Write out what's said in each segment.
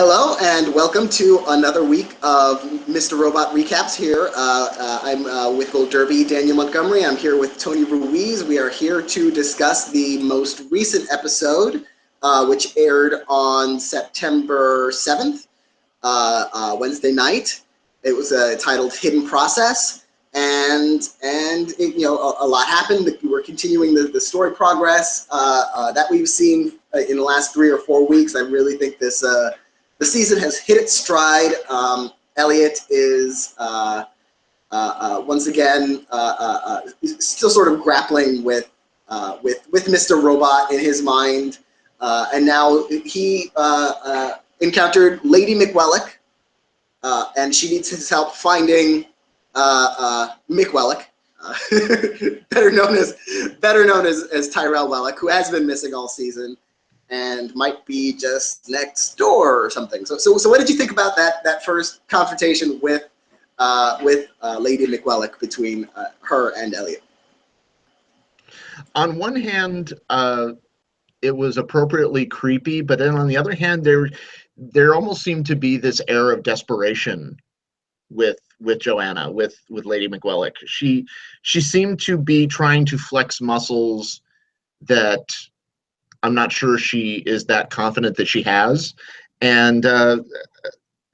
Hello and welcome to another week of Mr. Robot Recaps here. I'm with Gold Derby, Daniel Montgomery. I'm here with Tony Ruiz. We are here to discuss the most recent episode, which aired on September 7th, Wednesday night. It was titled Hidden Process, and it, a lot happened. We're continuing the story progress that we've seen in the last 3 or 4 weeks. I really think the season has hit its stride. Elliot is once again still sort of grappling with Mr. Robot in his mind, and now he encountered Lady McWellick, and she needs his help finding McWellick, better known as Tyrell Wellick, who has been missing all season and might be just next door or something. So what did you think about that first confrontation with Lady McWellick between her and Elliot? On one hand, it was appropriately creepy, but then on the other hand, there almost seemed to be this air of desperation with Joanna, with Lady McWellick. She seemed to be trying to flex muscles that I'm not sure she is that confident that she has. And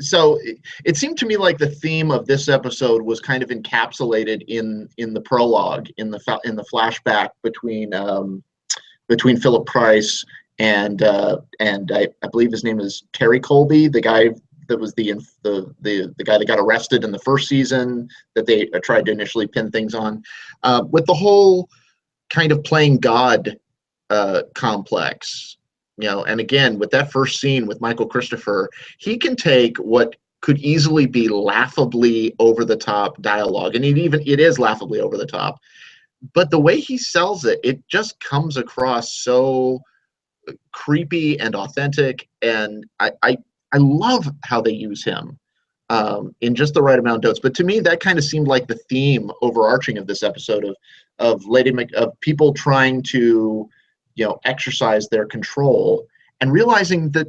so it seemed to me like the theme of this episode was kind of encapsulated in the prologue, in the flashback between Philip Price and I believe his name is Terry Colby, the guy that was the guy that got arrested in the first season that they tried to initially pin things on, with the whole kind of playing God complex, and again with that first scene with Michael Cristofer, he can take what could easily be laughably over the top dialogue, and it is laughably over the top, but the way he sells it just comes across so creepy and authentic, and I love how they use him in just the right amount of dose. But to me, that kind of seemed like the theme overarching of this episode of people trying to exercise their control and realizing that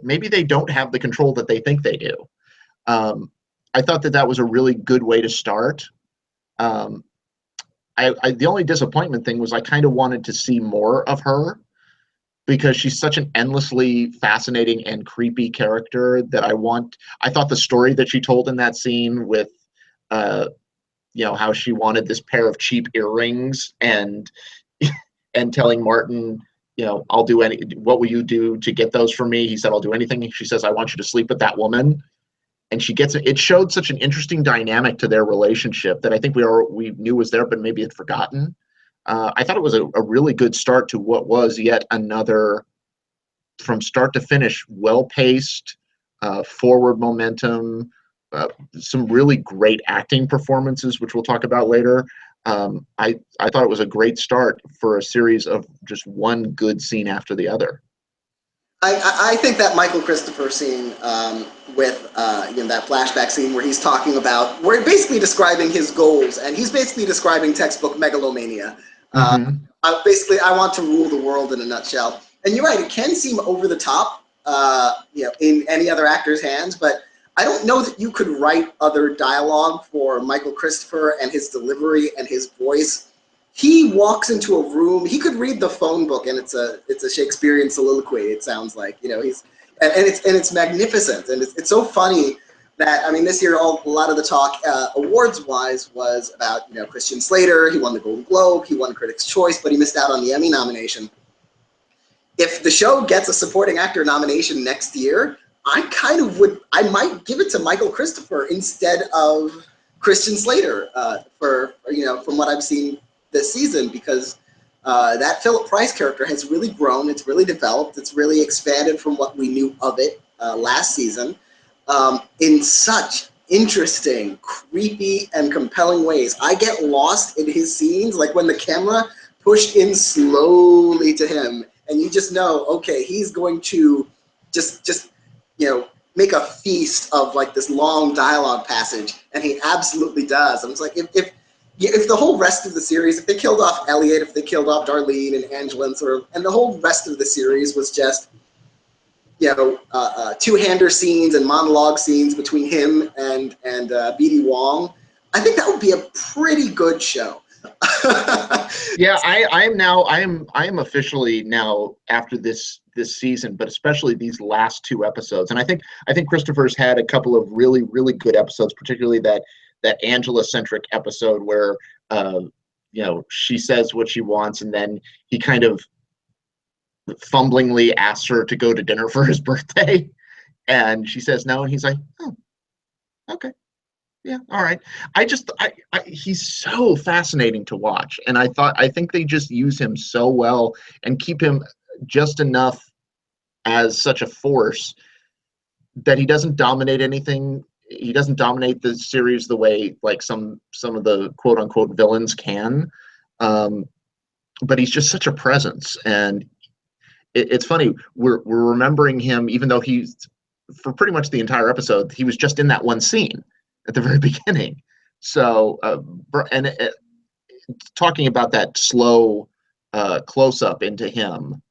maybe they don't have the control that they think they do. I thought that was a really good way to start. The only disappointment thing was I kind of wanted to see more of her, because she's such an endlessly fascinating and creepy character that I thought the story that she told in that scene with how she wanted this pair of cheap earrings and telling Martin, I'll do what will you do to get those for me? He said, I'll do anything. She says, I want you to sleep with that woman. And she gets it. It showed such an interesting dynamic to their relationship that I think we knew was there, but maybe had forgotten. I thought it was a really good start to what was yet another, from start to finish, well-paced, forward momentum, some really great acting performances, which we'll talk about later. I thought it was a great start for a series of just one good scene after the other. I think that Michael Cristofer scene with that flashback scene where he's talking about, we're basically describing his goals, and he's basically describing textbook megalomania. Basically, I want to rule the world in a nutshell. And you're right, it can seem over the top, in any other actor's hands, but I don't know that you could write other dialogue for Michael Cristofer and his delivery and his voice. He walks into a room. He could read the phone book, and it's a Shakespearean soliloquy. It sounds like, it's magnificent, and it's so funny that, this year a lot of the talk awards-wise was about Christian Slater. He won the Golden Globe. He won Critics' Choice, but he missed out on the Emmy nomination. If the show gets a supporting actor nomination next year, I might give it to Michael Cristofer instead of Christian Slater from what I've seen this season, because that Philip Price character has really grown. It's really developed. It's really expanded from what we knew of it last season in such interesting, creepy, and compelling ways. I get lost in his scenes, like when the camera pushed in slowly to him, and you just know, okay, he's going to just make a feast of like this long dialogue passage, and he absolutely does. And it's like, if the whole rest of the series, if they killed off Elliot, if they killed off Darlene and Angela, and the whole rest of the series was just two-hander scenes and monologue scenes between him and BD Wong, I think that would be a pretty good show. Yeah, I am officially now, after this season, but especially these last two episodes, and I think Cristofer's had a couple of really good episodes, particularly that Angela centric episode where she says what she wants, and then he kind of fumblingly asks her to go to dinner for his birthday, and she says no, and he's like, oh, okay. Yeah, all right. He's so fascinating to watch, and I think they just use him so well and keep him just enough as such a force that he doesn't dominate anything. He doesn't dominate the series the way like some of the quote unquote villains can, but he's just such a presence, and it's funny. We're remembering him even though he's, for pretty much the entire episode, he was just in that one scene at the very beginning. So, talking about that slow close up into him,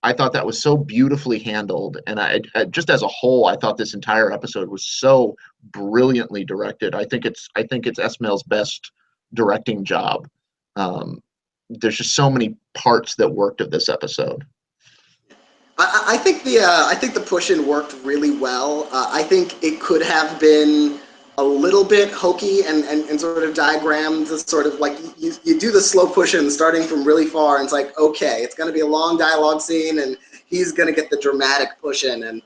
I thought that was so beautifully handled. And I just as a whole, I thought this entire episode was so brilliantly directed. I think it's Esmail's best directing job. There's just so many parts that worked of this episode. I think the push-in worked really well. I think it could have been a little bit hokey and sort of diagrammed, sort of like you do the slow push-in starting from really far, and it's like, okay, it's going to be a long dialogue scene, and he's going to get the dramatic push-in, and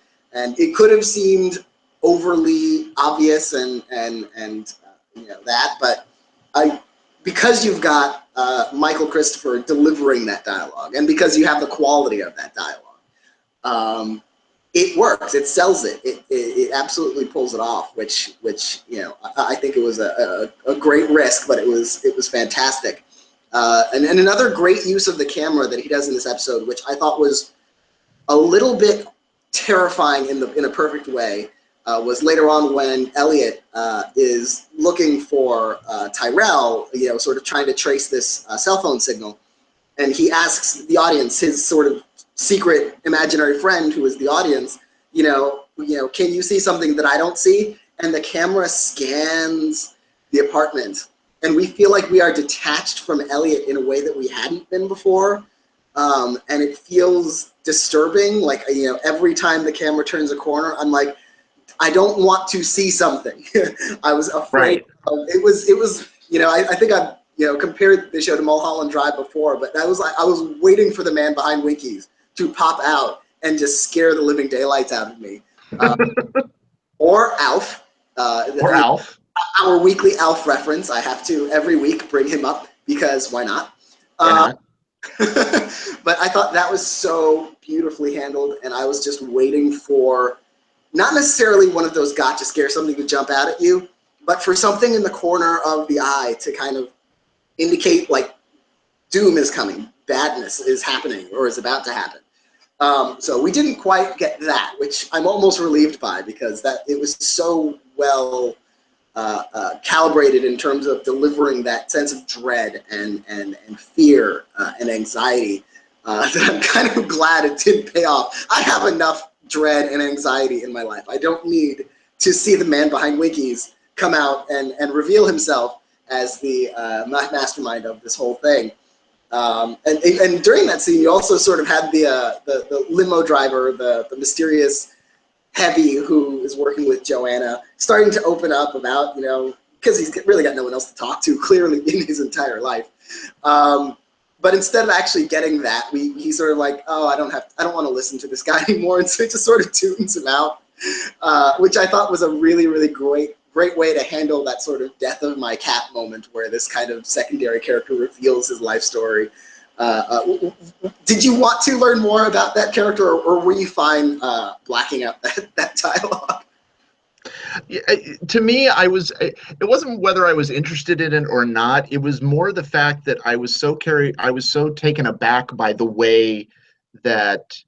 it could have seemed overly obvious and that, but because you've got Michael Cristofer delivering that dialogue, and because you have the quality of that dialogue, it works. It sells it. It absolutely pulls it off. Which I think it was a great risk, but it was fantastic. And another great use of the camera that he does in this episode, which I thought was a little bit terrifying in a perfect way, was later on when Elliot is looking for Tyrell, sort of trying to trace this cell phone signal, and he asks the audience, his sort of secret imaginary friend who is the audience, can you see something that I don't see? And the camera scans the apartment, and we feel like we are detached from Elliot in a way that we hadn't been before, and it feels disturbing. Like, every time the camera turns a corner, I'm like, I don't want to see something. I was afraid. Right. It was. I think I've compared the show to Mulholland Drive before, but I was waiting for the man behind Winkies to pop out and just scare the living daylights out of me. Or Alf. Alf. Our weekly Alf reference. I have to every week bring him up because why not? Why not? But I thought that was so beautifully handled, and I was just waiting for not necessarily one of those gotcha scares, something to jump out at you, but for something in the corner of the eye to kind of indicate like doom is coming, badness is happening or is about to happen. So we didn't quite get that, which I'm almost relieved by, because it was so well calibrated in terms of delivering that sense of dread and fear and anxiety that I'm kind of glad it didn't pay off. I have enough dread and anxiety in my life. I don't need to see the man behind Winkies come out and reveal himself as the mastermind of this whole thing. And during that scene, you also sort of had the limo driver, the mysterious heavy who is working with Joanna, starting to open up about, because he's really got no one else to talk to, clearly, in his entire life. But instead of actually getting that, he's sort of like, oh, I don't want to listen to this guy anymore, and so it just sort of tunes him out, which I thought was a really, really great way to handle that sort of death of my cat moment, where this kind of secondary character reveals his life story. Did you want to learn more about that character, or were you fine blacking out that dialogue? Yeah, to me, it wasn't whether I was interested in it or not. It was more the fact that I was so taken aback by the way that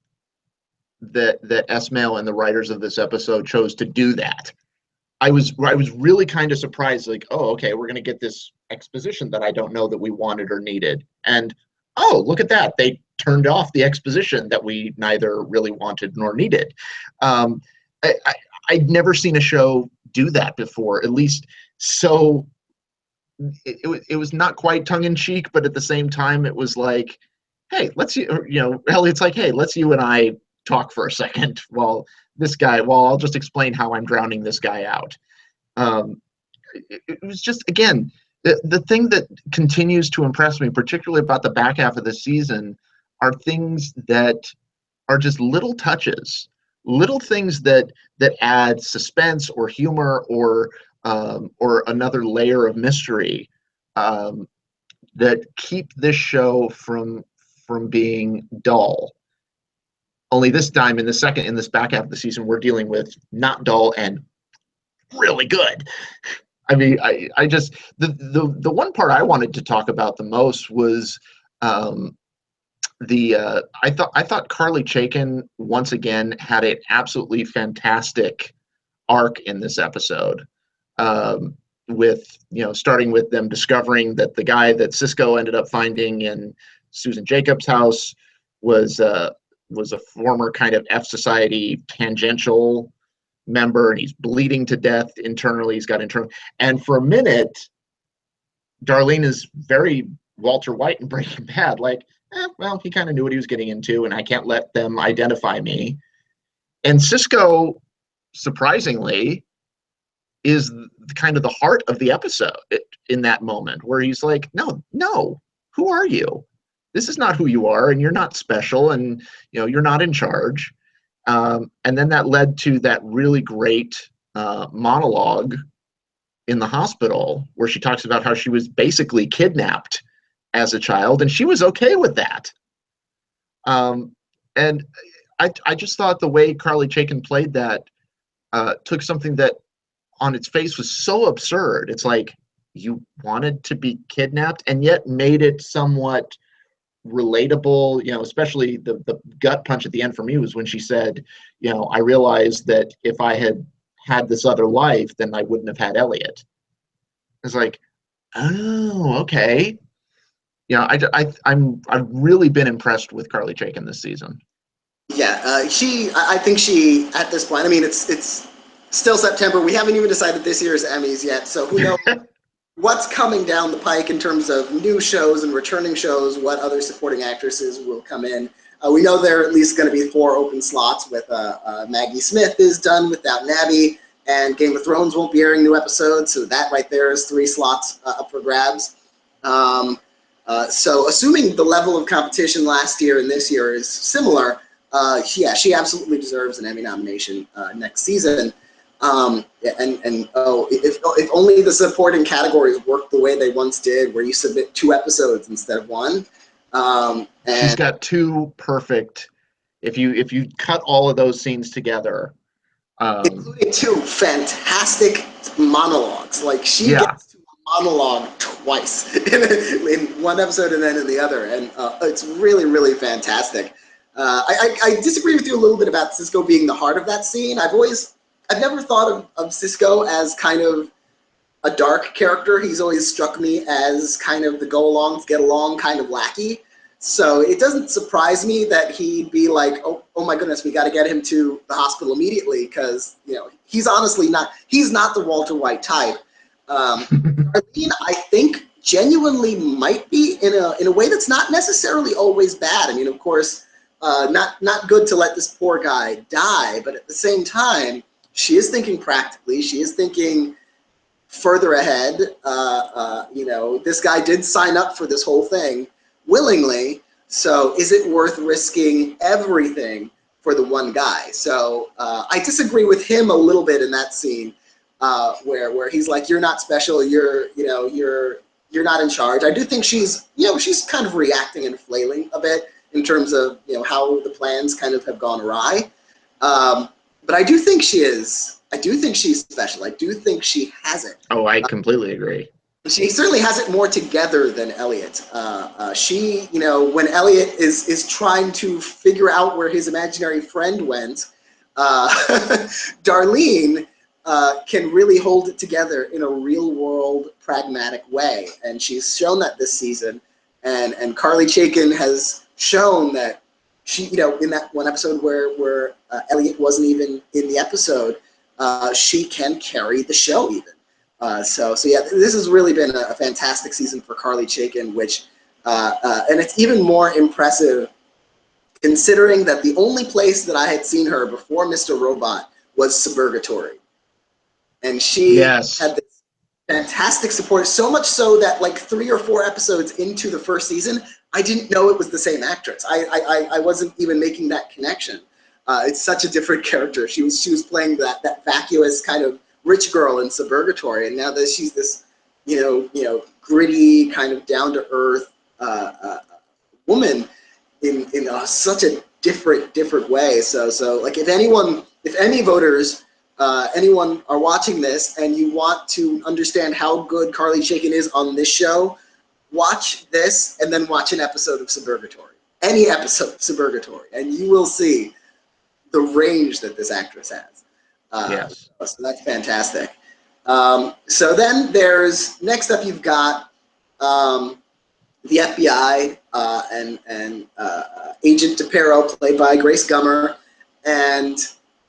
Esmail and the writers of this episode chose to do that. I was really kind of surprised, like, oh, okay, we're going to get this exposition that I don't know that we wanted or needed. And, oh, look at that. They turned off the exposition that we neither really wanted nor needed. I, I, I'd never seen a show do that before, at least. So it was not quite tongue in cheek, but at the same time, it was like, hey, Elliot's like, hey, let's you and I talk for a second while I'll just explain how I'm drowning this guy out. It was just, again, the thing that continues to impress me, particularly about the back half of the season, are things that are just little touches, little things that add suspense or humor or another layer of mystery, that keep this show from being dull. Only this time, in this back half of the season, we're dealing with not dull and really good. I mean, I just the one part I wanted to talk about the most was I thought Carly Chaikin once again had an absolutely fantastic arc in this episode, with starting with them discovering that the guy that Cisco ended up finding in Susan Jacobs' house was a former kind of F Society tangential member, and he's bleeding to death internally. He's got internal, and for a minute, Darlene is very Walter White in Breaking Bad, like, well, he kind of knew what he was getting into, and I can't let them identify me. And Cisco, surprisingly, is kind of the heart of the episode in that moment, where he's like, no, who are you? This is not who you are, and you're not special, and you're not in charge. And then that led to that really great monologue in the hospital, where she talks about how she was basically kidnapped as a child, and she was okay with that. And I just thought the way Carly Chaikin played that took something that on its face was so absurd. It's like, you wanted to be kidnapped, and yet made it somewhat relatable, especially the gut punch at the end for me was when she said, I realized that if I had this other life, then I wouldn't have had Elliot. It's like, oh, okay. I've really been impressed with Carly Chaikin this season. Yeah, I think she, at this point, I mean, it's still September. We haven't even decided this year's Emmys yet, so who knows what's coming down the pike in terms of new shows and returning shows, what other supporting actresses will come in. We know there are at least going to be 4 open slots with Maggie Smith is done with Downton Abbey, and Game of Thrones won't be airing new episodes, so that right there is 3 slots up for grabs. So assuming the level of competition last year and this year is similar, she absolutely deserves an Emmy nomination next season. If only the supporting categories worked the way they once did, where you submit 2 episodes instead of 1. And she's got 2 perfect. If you cut all of those scenes together, including 2 fantastic monologues, like she gets to monologue twice in one episode and then in the other, and it's really, really fantastic. I disagree with you a little bit about Cisco being the heart of that scene. I've never thought of Cisco as kind of a dark character. He's always struck me as kind of the go-along, get-along kind of lackey. So it doesn't surprise me that he'd be like, oh my goodness, we got to get him to the hospital immediately, because he's honestly he's not the Walter White type. Darlene, I think, genuinely might be in a way that's not necessarily always bad. I mean, of course, not good to let this poor guy die, but at the same time, she is thinking practically. She is thinking further ahead. This guy did sign up for this whole thing willingly, so is it worth risking everything for the one guy? So I disagree with him a little bit in that scene, where he's like, "You're not special. You're not in charge." I do think she's kind of reacting and flailing a bit in terms of how the plans kind of have gone awry. But I do think she is. I do think she's special. I do think she has it. Oh, I completely agree. She certainly has it more together than Elliot. She, when Elliot is trying to figure out where his imaginary friend went, Darlene can really hold it together in a real-world, pragmatic way, and she's shown that this season. And Carly Chaikin has shown that she, in that one episode where Elliot wasn't even in the episode, she can carry the show even. So yeah, this has really been a fantastic season for Carly Chaikin, which, and it's even more impressive considering that the only place that I had seen her before Mr. Robot was Suburgatory. And she Yes. had this fantastic support, so much so that like 3 or 4 episodes into the first season, I didn't know it was the same actress. I wasn't even making that connection. It's such a different character. She was playing that vacuous kind of rich girl in Suburgatory, and now that she's this, gritty kind of down to earth woman in such a different way. So like if any voters, anyone are watching this and you want to understand how good Carly Chaikin is on this show, watch this and then watch an episode of Suburgatory. Any episode of Suburgatory, and you will see the range that this actress has. Yes. So that's fantastic. So then next up you've got the FBI and Agent DePero, played by Grace Gummer, and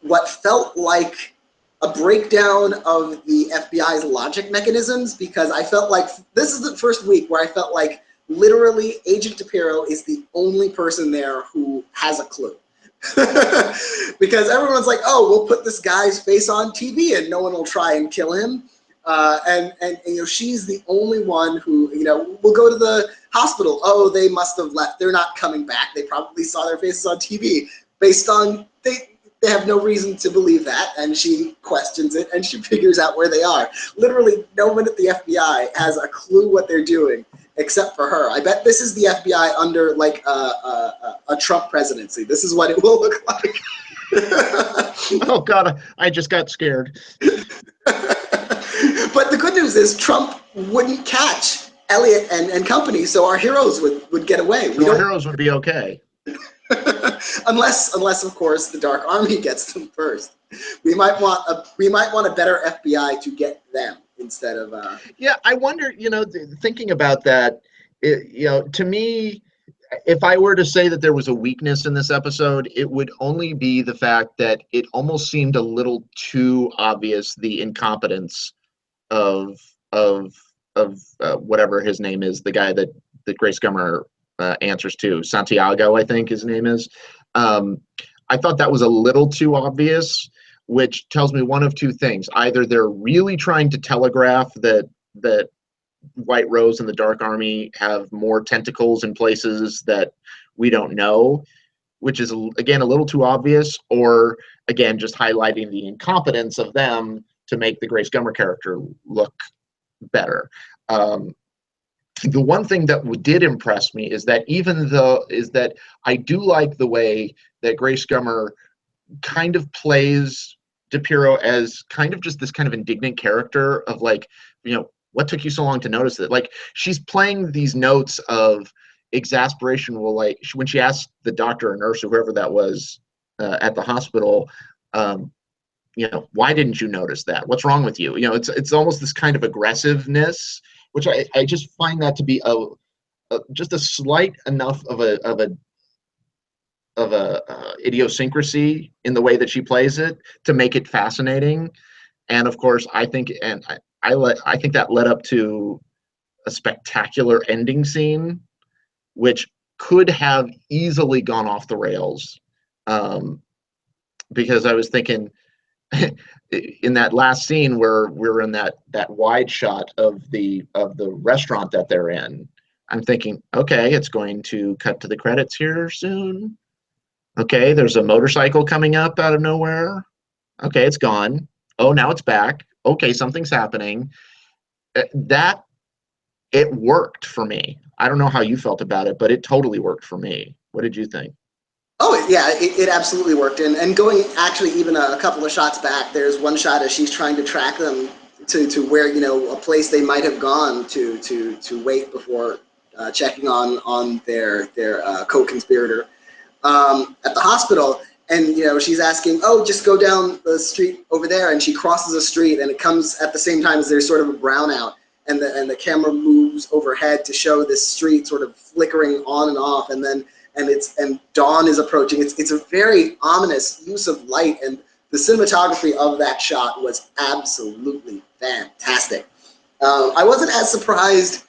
what felt like a breakdown of the FBI's logic mechanisms, because I felt like this is the first week where I felt like literally Agent DePero is the only person there who has a clue. Because everyone's like, oh, we'll put this guy's face on TV and no one will try and kill him. And she's the only one who, will go to the hospital. Oh, they must have left. They're not coming back. They probably saw their faces on TV. Based on, they have no reason to believe that. And she questions it and she figures out where they are. Literally, no one at the FBI has a clue what they're doing except for her. I bet this is the FBI under like a Trump presidency. This is what it will look like. Oh God, I just got scared. But the good news is Trump wouldn't catch Elliot and company, so our heroes would get away. So our heroes would be okay. unless of course the Dark Army gets them first. We might want a better FBI to get them instead of. Yeah, I wonder. Thinking about that, to me, if I were to say that there was a weakness in this episode, it would only be the fact that it almost seemed a little too obvious, the incompetence of whatever his name is, the guy that Grace Gummer answers to, Santiago, I think his name is. I thought that was a little too obvious, which tells me one of two things. Either they're really trying to telegraph that White Rose and the Dark Army have more tentacles in places that we don't know, which is, again, a little too obvious, or, again, just highlighting the incompetence of them to make the Grace Gummer character look better. The one thing that did impress me is that I do like the way that Grace Gummer kind of plays DePero as kind of just this kind of indignant character of like, what took you so long to notice it? Like, she's playing these notes of exasperation. Well, like when she asked the doctor or nurse or whoever that was at the hospital, why didn't you notice that? What's wrong with you? It's almost this kind of aggressiveness, which I just find that to be just a slight enough of a idiosyncrasy in the way that she plays it to make it fascinating. And of course, I think that led up to a spectacular ending scene, which could have easily gone off the rails. Because I was thinking, in that last scene where we're in that wide shot of the restaurant that they're in, I'm thinking, okay, it's going to cut to the credits here soon. Okay, there's a motorcycle coming up out of nowhere. Okay, it's gone. Oh, now it's back. Okay, something's happening. That, it worked for me. I don't know how you felt about it, but it totally worked for me. What did you think? Oh, yeah, it absolutely worked. And going actually even a couple of shots back, there's one shot as she's trying to track them to where, a place they might have gone to wait before checking on their co-conspirator at the hospital. And, she's asking, oh, just go down the street over there. And she crosses a street and it comes at the same time as there's sort of a brownout. And the camera moves overhead to show this street sort of flickering on and off. And then and dawn is approaching. It's a very ominous use of light, and the cinematography of that shot was absolutely fantastic. I wasn't as surprised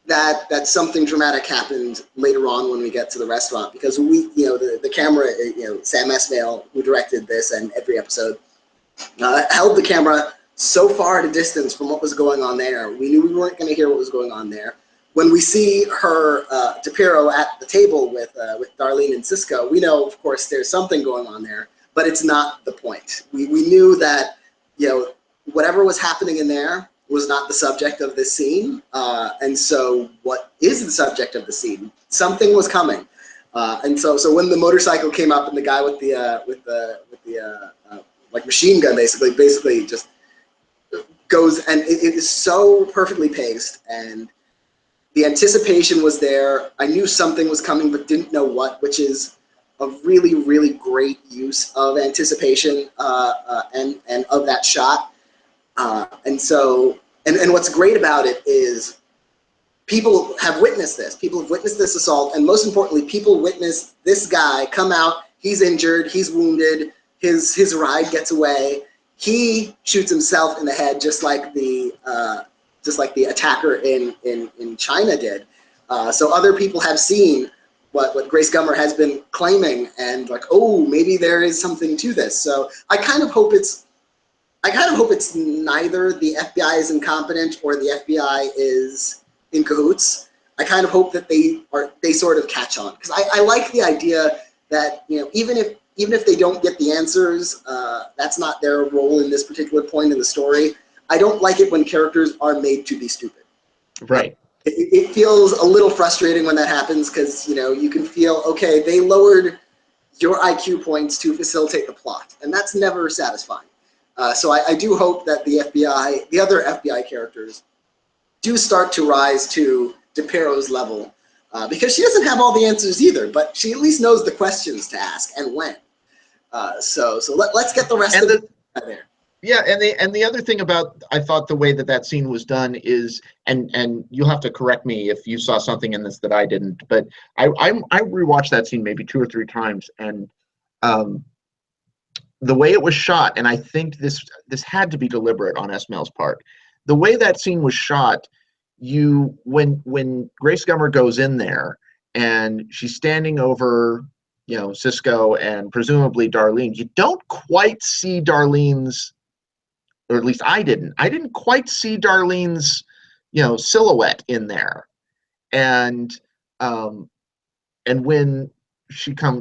that something dramatic happened later on when we get to the restaurant, because the camera, Sam Esmail, who directed this and every episode, held the camera so far at a distance from what was going on there. We knew we weren't going to hear what was going on there. When we see her, DePiro, at the table with Darlene and Cisco, we know, of course, there's something going on there, but it's not the point. We knew that, whatever was happening in there was not the subject of this scene. And so what is the subject of the scene? Something was coming. And so when the motorcycle came up and the guy with the like machine gun basically just goes, and it is so perfectly paced, and the anticipation was there. I knew something was coming, but didn't know what, which is a really, really great use of anticipation and of that shot. And what's great about it is people have witnessed this. People have witnessed this assault, and most importantly, people witnessed this guy come out. He's injured. He's wounded. His ride gets away. He shoots himself in the head, just like the attacker in China did. So other people have seen what Grace Gummer has been claiming, and like, oh, maybe there is something to this. So I kind of hope it's neither the FBI is incompetent or the FBI is in cahoots. I kind of hope that they sort of catch on, because I like the idea that, even if they don't get the answers, that's not their role in this particular point in the story. I don't like it when characters are made to be stupid. Right. It feels a little frustrating when that happens, because you can feel, okay, they lowered your IQ points to facilitate the plot, and that's never satisfying. So I do hope that the other FBI characters, do start to rise to DePiro's level, because she doesn't have all the answers either, but she at least knows the questions to ask and when. So let's get the rest of it there. Yeah, and the other thing about, I thought the way that scene was done is, and you'll have to correct me if you saw something in this that I didn't, but I rewatched that scene maybe 2 or 3 times, and the way it was shot, and I think this had to be deliberate on Esmail's part. The way that scene was shot, when Grace Gummer goes in there and she's standing over, Cisco and presumably Darlene, you don't quite see Darlene's, or at least I didn't quite see Darlene's, silhouette in there. And when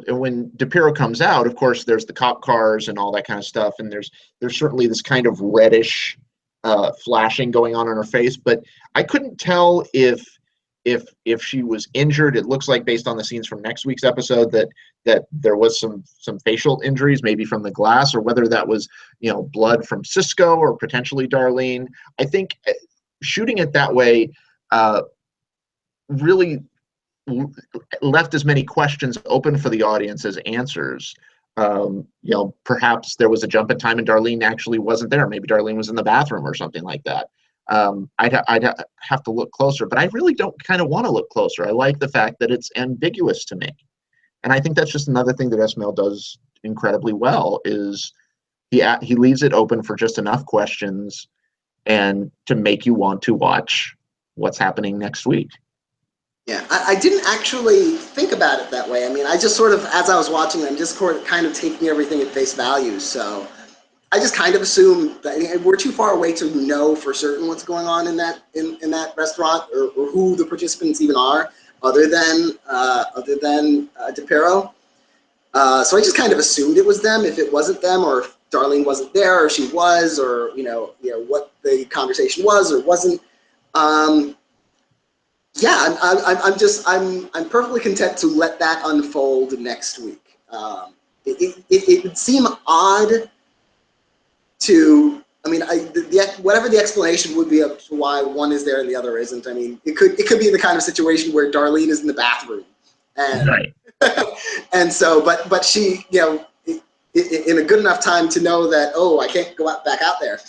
when DePiro comes out, of course, there's the cop cars and all that kind of stuff, and there's certainly this kind of reddish flashing going on her face, but I couldn't tell if she was injured. It looks like, based on the scenes from next week's episode, that there was some facial injuries, maybe from the glass, or whether that was blood from Cisco or potentially Darlene. I think shooting it that way really left as many questions open for the audience as answers. Perhaps there was a jump in time and Darlene actually wasn't there. Maybe Darlene was in the bathroom or something like that. I'd have to look closer, but I really don't kind of want to look closer. I like the fact that it's ambiguous to me. And I think that's just another thing that Esmail does incredibly well, is he leaves it open for just enough questions and to make you want to watch what's happening next week. Yeah, I didn't actually think about it that way. I mean, I just sort of, as I was watching them, just kind of taking everything at face value. So I just kind of assumed that we're too far away to know for certain what's going on in that restaurant, or who the participants even are, other than DePiro. So I just kind of assumed it was them. If it wasn't them, or if Darlene wasn't there, or she was, or what the conversation was or wasn't. Yeah, I'm perfectly content to let that unfold next week. It would seem odd to, whatever the explanation would be of why one is there and the other isn't. I mean, it could be the kind of situation where Darlene is in the bathroom, and right. And so, but she, in a good enough time to know that, oh, I can't go back out there,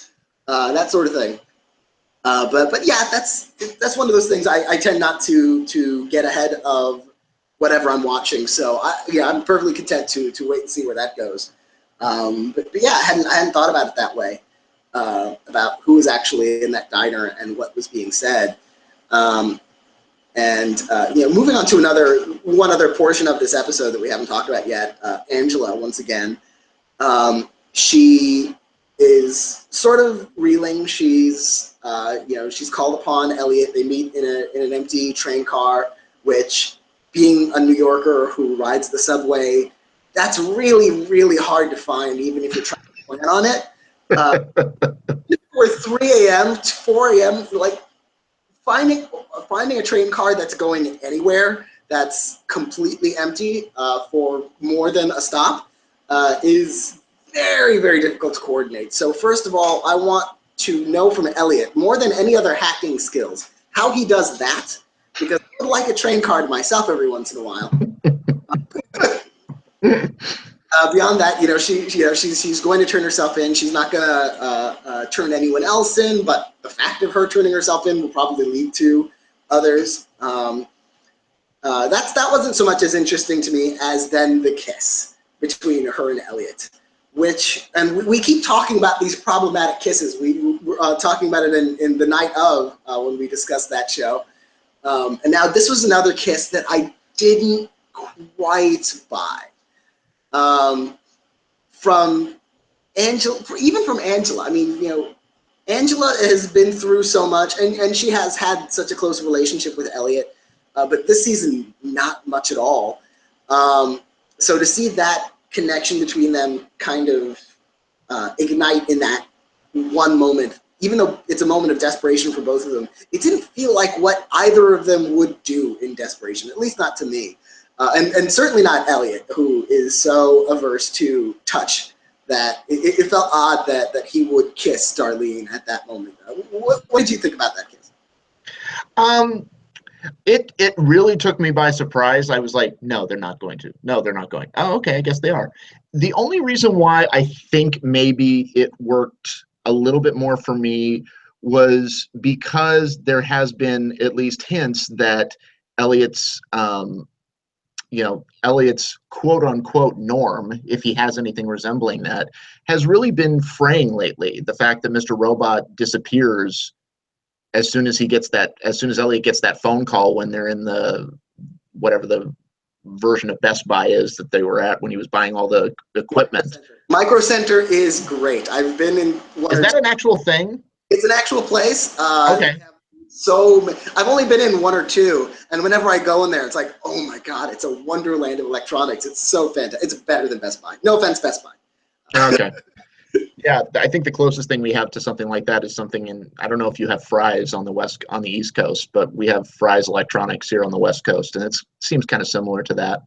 that sort of thing. But yeah, that's one of those things I tend not to get ahead of whatever I'm watching. So I'm perfectly content to wait and see where that goes. But yeah, I hadn't thought about it that way, about who was actually in that diner and what was being said. Moving on to one other portion of this episode that we haven't talked about yet, Angela, once again, she is sort of reeling. She's called upon Elliot. They meet in an empty train car, which, being a New Yorker who rides the subway, that's really, really hard to find, even if you're trying to plan on it. For 3 a.m. to 4 a.m., like, finding a train car that's going anywhere that's completely empty for more than a stop is very, very difficult to coordinate. So first of all, I want to know from Elliot, more than any other hacking skills, how he does that, because I would like a train card myself every once in a while. Beyond that, she's going to turn herself in. She's not going to turn anyone else in, but the fact of her turning herself in will probably lead to others. That wasn't so much as interesting to me as then the kiss between her and Elliot, and we keep talking about these problematic kisses. We were talking about it in the night of when we discussed that show. And now this was another kiss that I didn't quite buy. From Angela, even from Angela. I mean, Angela has been through so much, and she has had such a close relationship with Elliot, but this season, not much at all. So to see that connection between them kind of ignite in that one moment, even though it's a moment of desperation for both of them, it didn't feel like what either of them would do in desperation, at least not to me. And certainly not Elliot, who is so averse to touch that it felt odd that he would kiss Darlene at that moment. What did you think about that kiss? It really took me by surprise. I was like, no, they're not going to. No, they're not going. Oh, okay, I guess they are. The only reason why I think maybe it worked a little bit more for me was because there has been at least hints that Elliot's Elliot's quote unquote norm, if he has anything resembling that, has really been fraying lately. The fact that Mr. Robot disappears as soon as Elliot gets that phone call when they're in whatever the version of Best Buy is that they were at when he was buying all the equipment. Micro Center is great. I've been in one. Is that an actual thing? It's an actual place. Okay. So I've only been in one or two, and whenever I go in there, it's like, oh my god, it's a wonderland of electronics. It's so fantastic. It's better than Best Buy. No offense, Best Buy. Okay. Yeah, I think the closest thing we have to something like that is something in, I don't know if you have Fry's on the East Coast, but we have Fry's Electronics here on the West Coast, and it seems kind of similar to that.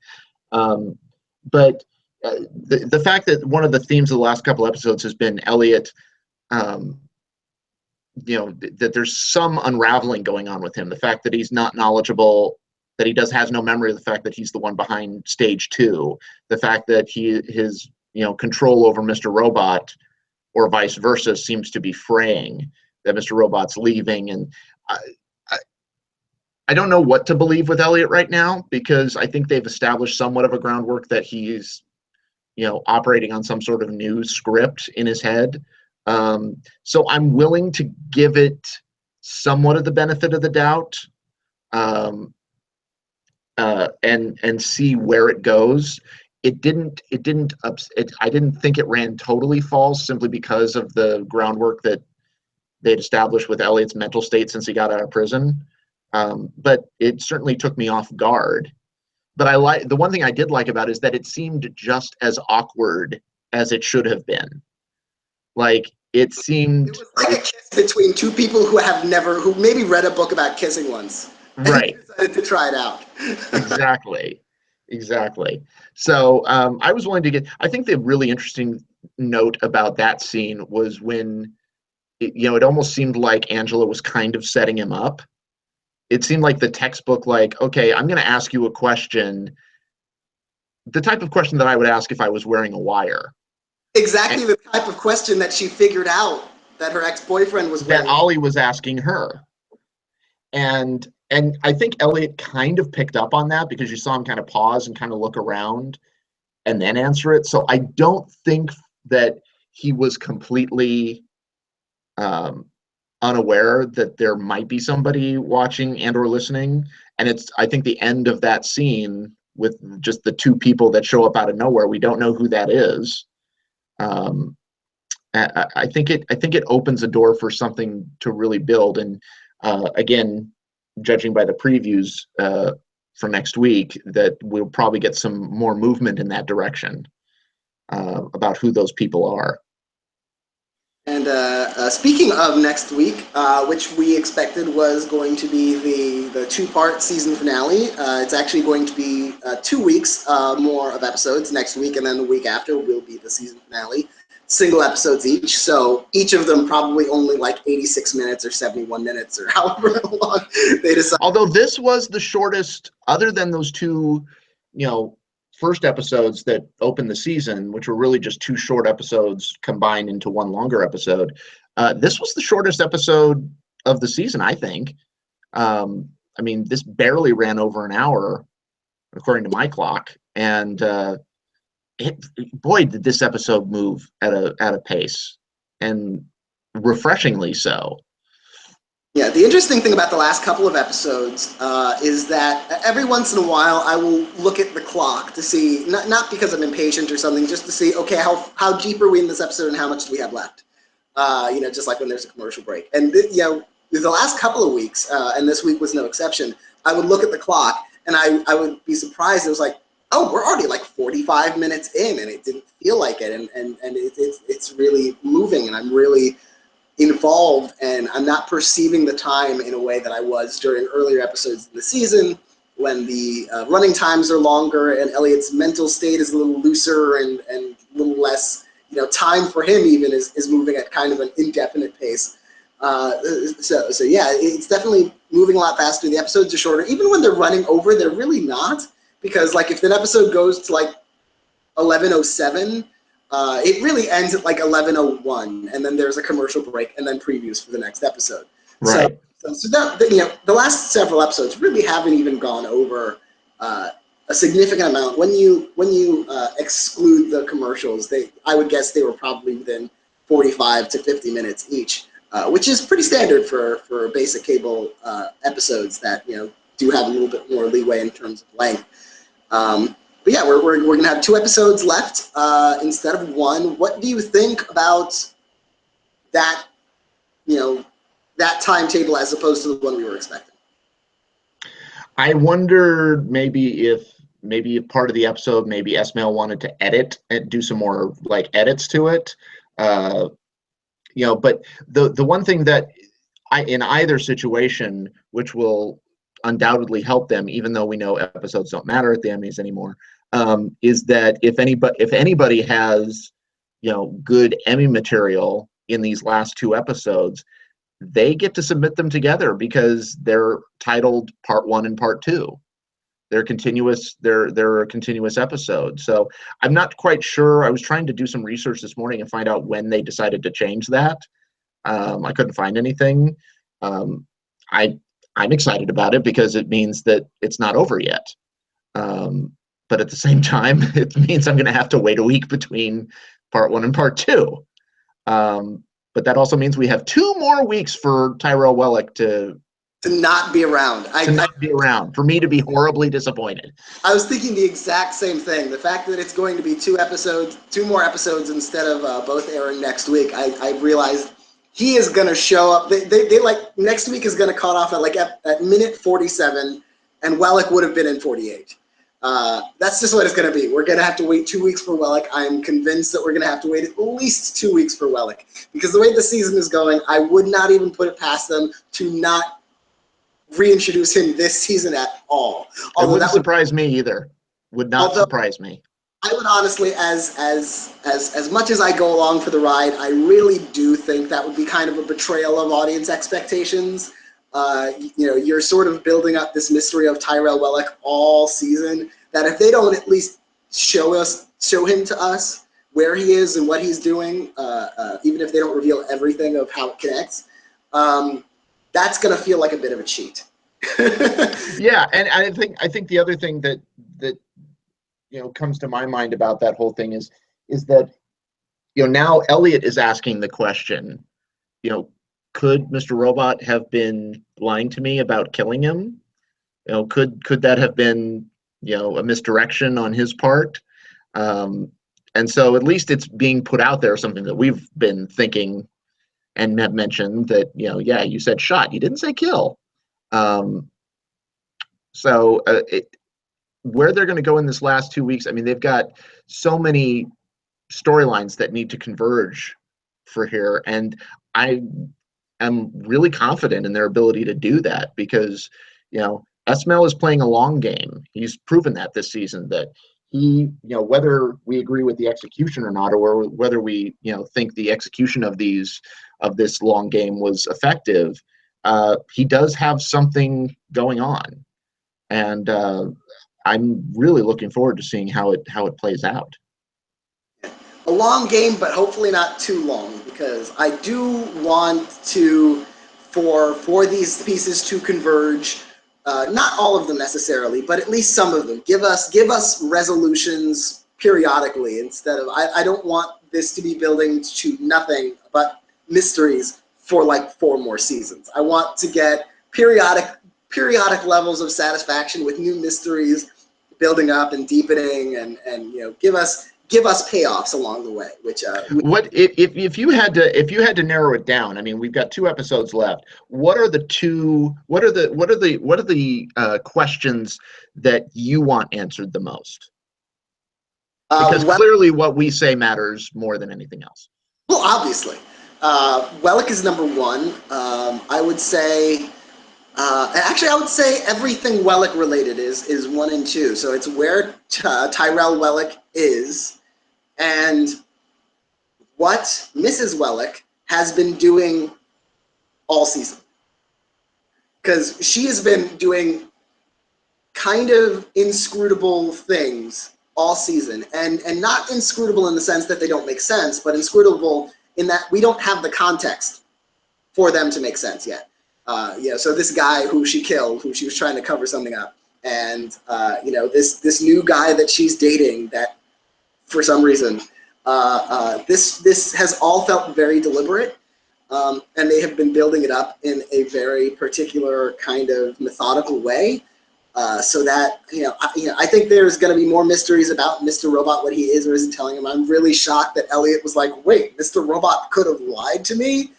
But the fact that one of the themes of the last couple episodes has been Elliot, that there's some unraveling going on with him. The fact that he's not knowledgeable, that he has no memory of the fact that he's the one behind stage 2. The fact that his control over Mr. Robot, or vice versa, seems to be fraying. That Mr. Robot's leaving, and I don't know what to believe with Elliot right now, because I think they've established somewhat of a groundwork that he's operating on some sort of new script in his head. So I'm willing to give it somewhat of the benefit of the doubt, and see where it goes. I didn't think it ran totally false, simply because of the groundwork that they'd established with Elliot's mental state since he got out of prison. But it certainly took me off guard. But the one thing I did like about it is that it seemed just as awkward as it should have been. Like, it seemed... It was like a kiss between two people who maybe read a book about kissing once. Right. And decided to try it out. Exactly. So I was willing to get... I think the really interesting note about that scene was when, it almost seemed like Angela was kind of setting him up. It seemed like the textbook, like, okay, I'm going to ask you a question, the type of question that I would ask if I was wearing a wire. Exactly the type of question that she figured out that her ex-boyfriend was wearing. That Ollie was asking her. And And I think Elliot kind of picked up on that because you saw him kind of pause and kind of look around and then answer it. So I don't think that he was completely um, unaware that there might be somebody watching and or listening. And it's, I think, the end of that scene with just the two people that show up out of nowhere. We don't know who that is. Um, I think it opens a door for something to really build. And again, judging by the previews for next week, that we'll probably get some more movement in that direction about who those people are. And speaking of next week, which we expected was going to be the two-part season finale, it's actually going to be 2 weeks more of episodes next week, and then the week after will be the season finale. Single episodes each, so each of them probably only like 86 minutes or 71 minutes or however long they decide. Although this was the shortest, other than those two, first episodes that opened the season, which were really just two short episodes combined into one longer episode. This was the shortest episode of the season, I think. I mean, this barely ran over an hour, according to my clock, and boy, did this episode move at a pace, and refreshingly so. Yeah, the interesting thing about the last couple of episodes is that every once in a while I will look at the clock to see, not because I'm impatient or something, just to see, okay, how deep are we in this episode and how much do we have left? Just like when there's a commercial break. And the last couple of weeks, and this week was no exception, I would look at the clock and I would be surprised. It was like, oh, we're already like 45 minutes in, and it didn't feel like it, and it's really moving, and I'm really involved, and I'm not perceiving the time in a way that I was during earlier episodes of the season when the running times are longer and Elliot's mental state is a little looser and a little less, time for him even is moving at kind of an indefinite pace. So yeah, it's definitely moving a lot faster. The episodes are shorter. Even when they're running over, they're really not, because like if an episode goes to like 11:07, it really ends at like 11:01, and then there's a commercial break and then previews for the next episode. Right. So that, the last several episodes really haven't even gone over a significant amount. When you exclude the commercials, I would guess they were probably within 45 to 50 minutes each, which is pretty standard for basic cable episodes that do have a little bit more leeway in terms of length. But yeah, we're going to have 2 episodes left instead of 1. What do you think about that, that timetable as opposed to the one we were expecting? I wonder maybe part of the episode, maybe Esmail wanted to edit and do some more like edits to it. But the one thing that in either situation, which will undoubtedly help them, even though we know episodes don't matter at the Emmys anymore, is that if anybody has good Emmy material in these last 2 episodes, they get to submit them together because they're titled Part 1 and Part 2. They're continuous. They're a continuous episode. So I'm not quite sure. I was trying to do some research this morning and find out when they decided to change that. I couldn't find anything. I'm excited about it because it means that it's not over yet. But at the same time, it means I'm going to have to wait a week between Part 1 and Part 2. But that also means we have 2 more weeks for Tyrell Wellick to not be around. For me to be horribly disappointed. I was thinking the exact same thing. The fact that it's going to be 2 more episodes instead of both airing next week, I realized he is going to show up. They like next week is going to cut off at minute 47, and Wellick would have been in 48. That's just what it's going to be. We're going to have to wait 2 weeks for Wellick. I'm convinced that we're going to have to wait at least 2 weeks for Wellick, because the way the season is going, I would not even put it past them to not reintroduce him this season at all. Although it wouldn't surprise me either. Would not surprise me. I would honestly, as much as I go along for the ride, I really do think that would be kind of a betrayal of audience expectations. You're sort of building up this mystery of Tyrell Wellick all season, that if they don't at least show him to us where he is and what he's doing, even if they don't reveal everything of how it connects, that's going to feel like a bit of a cheat. Yeah, and I think the other thing that comes to my mind about that whole thing is that now Elliot is asking the question, you know, could Mr. Robot have been lying to me about killing him? Could that have been a misdirection on his part? And so at least it's being put out there, something that we've been thinking and have mentioned that yeah, you said shot, you didn't say kill. Um, so where they're going to go in this last 2 weeks, I mean, they've got so many storylines that need to converge for here, and I am really confident in their ability to do that because Esmail is playing a long game. He's proven that this season, that he, whether we agree with the execution or not, or whether we think the execution of this long game was effective, he does have something going on, and I'm really looking forward to seeing how it plays out. A long game, but hopefully not too long, because I do want to for these pieces to converge. Not all of them necessarily, but at least some of them. Give us resolutions periodically instead of I don't want this to be building to nothing but mysteries for like 4 more seasons. I want to get periodic levels of satisfaction with new mysteries building up and deepening, and give us payoffs along the way. Which What if you had to narrow it down? I mean, we've got 2 episodes left. What are the questions that you want answered the most? Because well, clearly, what we say matters more than anything else. well, obviously, Wellick is number one. I would say. Actually, I would say everything Wellick related is 1 and 2. So it's where Tyrell Wellick is, and what Mrs. Wellick has been doing all season. Because she has been doing kind of inscrutable things all season, and not inscrutable in the sense that they don't make sense, but inscrutable in that we don't have the context for them to make sense yet. So this guy who she killed, who she was trying to cover something up, and this new guy that she's dating, that for some reason this has all felt very deliberate, and they have been building it up in a very particular kind of methodical way. So that I think there's going to be more mysteries about Mr. Robot, what he is or isn't telling him. I'm really shocked that Elliot was like, "Wait, Mr. Robot could have lied to me."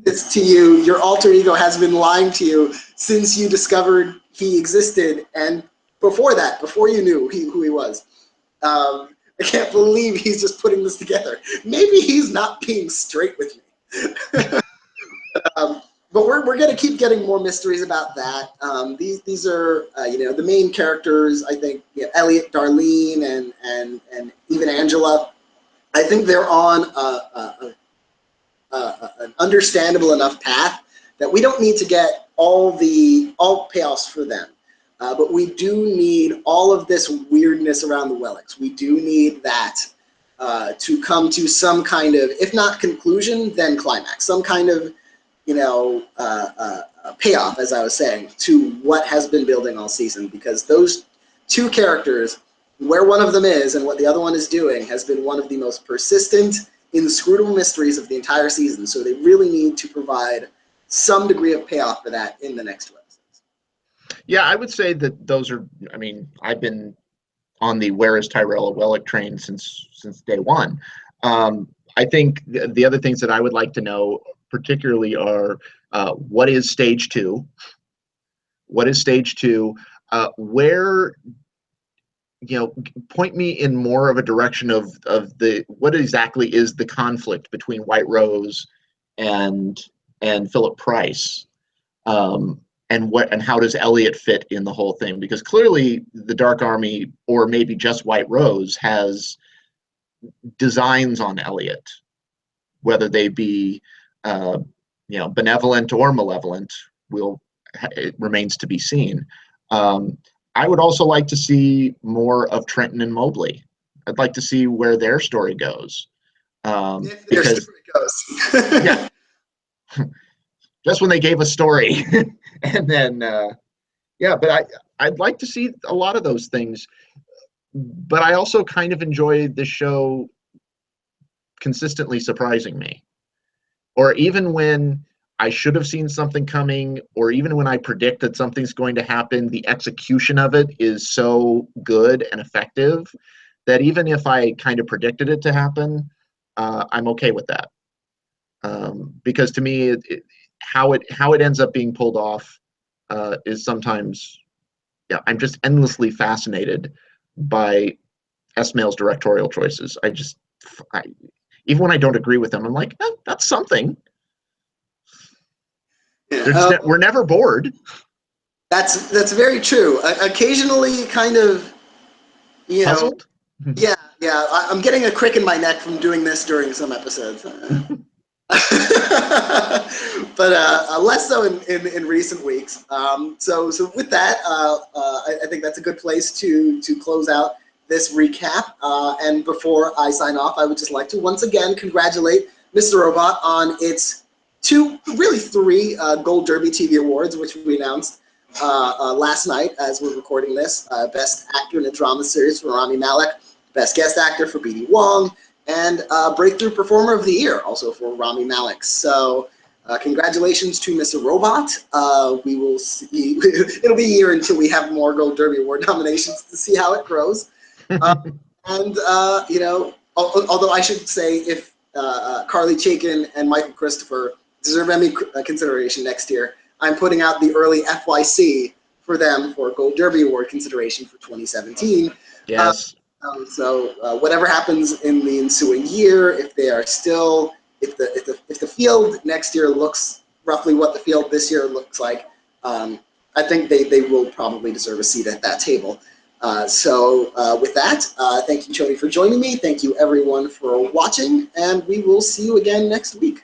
It's to you. Your alter ego has been lying to you since you discovered he existed, and before that, before you knew who he was. I can't believe he's just putting this together. Maybe he's not being straight with me. But we're going to keep getting more mysteries about that. These are the main characters. I think Elliot, Darlene, and even Angela. I think they're on an understandable enough path that we don't need to get all payoffs for them. But we do need all of this weirdness around the Wellicks. We do need that to come to some kind of, if not conclusion, then climax. Some kind of payoff, as I was saying, to what has been building all season, because those 2 characters, where one of them is and what the other one is doing, has been one of the most persistent, inscrutable mysteries of the entire season. So they really need to provide some degree of payoff for that in the next 2 episodes. Yeah, I would say that those are. I mean, I've been on the "Where is Tyrell Wellick" train since day one. I think the other things that I would like to know, particularly, are what is stage 2? What is stage 2? Where point me in more of a direction of the what exactly is the conflict between White Rose and Philip Price, and how does Elliot fit in the whole thing? Because clearly the Dark Army, or maybe just White Rose, has designs on Elliot, whether they be benevolent or malevolent. It remains to be seen. I would also like to see more of Trenton and Mobley. I'd like to see where their story goes. If their story goes. Yeah. just when they gave a story. And then, yeah, but I'd like to see a lot of those things. But I also kind of enjoy the show consistently surprising me. Or even when I should have seen something coming, or even when I predict that something's going to happen, the execution of it is so good and effective that even if I kind of predicted it to happen, I'm okay with that. Because to me, how it ends up being pulled off is sometimes, yeah, I'm just endlessly fascinated by Esmail's directorial choices. Even when I don't agree with them, I'm like, that's something. Yeah, We're never bored. that's very true. Occasionally, kind of, you know, Puzzled. yeah, yeah. I'm getting a crick in my neck from doing this during some episodes. But less so in recent weeks. So with that, I think that's a good place to close out this recap. And before I sign off, I would just like to once again congratulate Mr. Robot on its really three Gold Derby TV Awards, which we announced last night as we're recording this. Best Actor in a Drama Series for Rami Malek, Best Guest Actor for B.D. Wong, and Breakthrough Performer of the Year, also for Rami Malek. So congratulations to Mr. Robot. We will see. It'll be a year until we have more Gold Derby Award nominations to see how it grows. And, although I should say if Carly Chaikin and Michael Cristofer deserve Emmy consideration next year, I'm putting out the early FYC for them for Gold Derby Award consideration for 2017. Yes. So whatever happens in the ensuing year, if they are still, if the field next year looks roughly what the field this year looks like, I think they will probably deserve a seat at that table. So with that, thank you, Jody, for joining me. Thank you, everyone, for watching, and we will see you again next week.